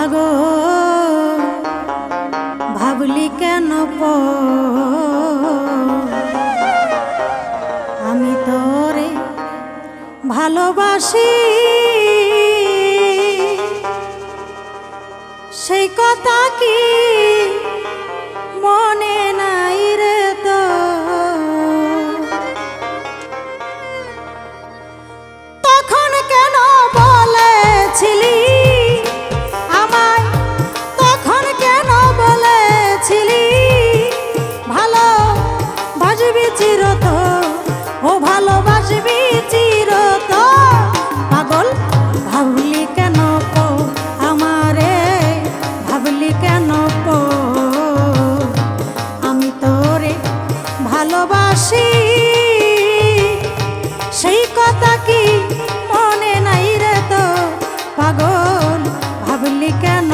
পাগল ভাবলি কেন আমি তোরে ভালোবাসি সেই কথা কি মনে নাই রে তো তখন কেন বলেছিলি আমায় তখন কেন বলেছিলি ভালোবাসবি চিরতর ও ভালোবাসবি চিরতর পাগল ভাবলি কেন আমারে ভাবলি কেন আমি তোরে ভালোবাসি সেই কথা কি মনে নাই রে তো পাগল ভাবলি কেন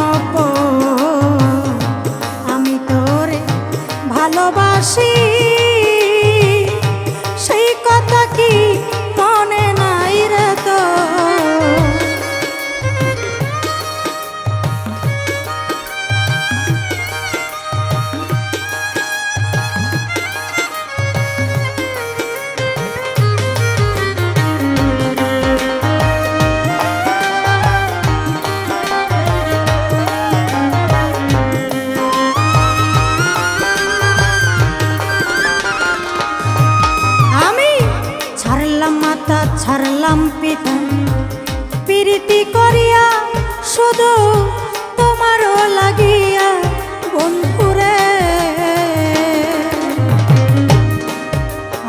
আমি তোরে ভালোবাসি সেই কথা কি মনে নাই রে তো ছাড়লাম পিতা প্রীতি করিয়া শুধু তোমারও লাগিয়া বন্ধুরে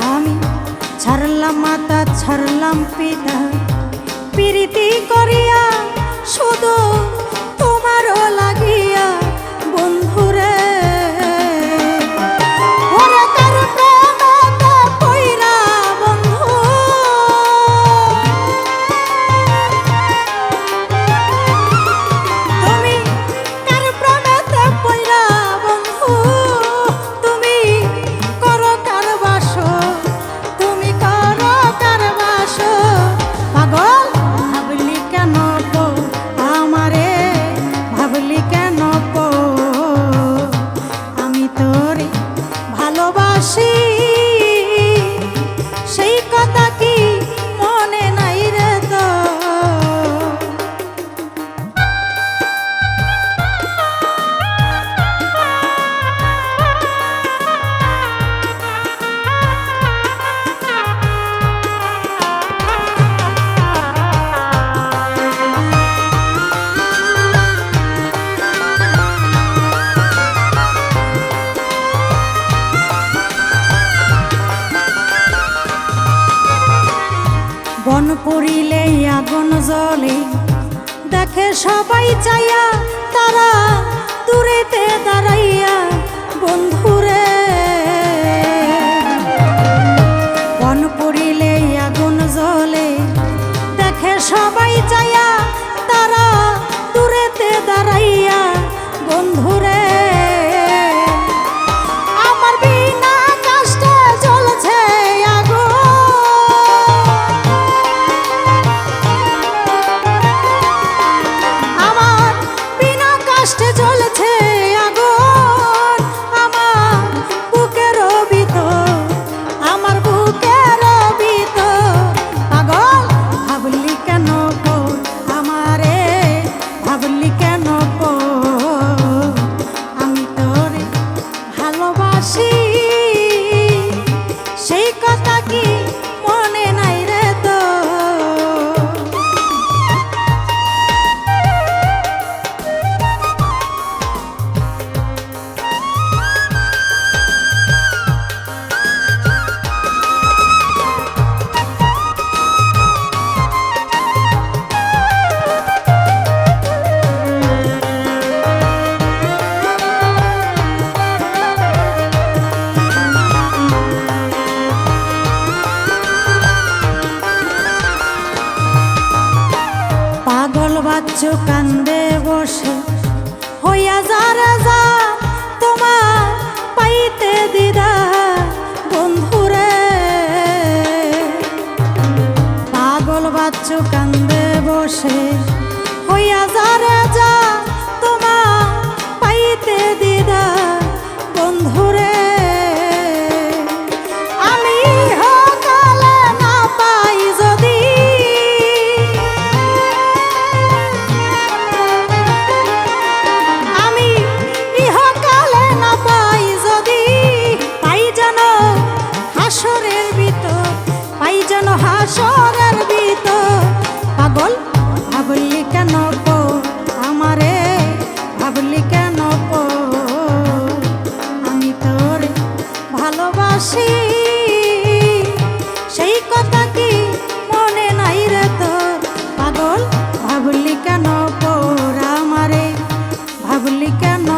আমি ছাড়লাম মাতা ছাড়লাম পিতা প্রীতি করিয়া শুধু তোমারও লাগিয়া বন্ধুরে সেই কথা কি মনে নাই রে তো বন পুরিলে আগুন জ্বলে দেখে সবাই চাইয়া তারা দূরেতে দাঁড়াইয়া বন্ধুরে বন পুরিলে আগুন জ্বলে দেখে সবাই চাইয়া তারা দূরেতে দাঁড়াইয়া বন্ধুরে আমার বিনা কষ্টে জ্বলছে সেই কথা কি মনে নাই রে তো বাচ্চু কান্দে বসে হইয়া যারা যা তোমার পাইতে দিদা বন্ধুরে পাগল বাচ্চু কান্দে বসে হইয়া যারা যা ভাবলি কেন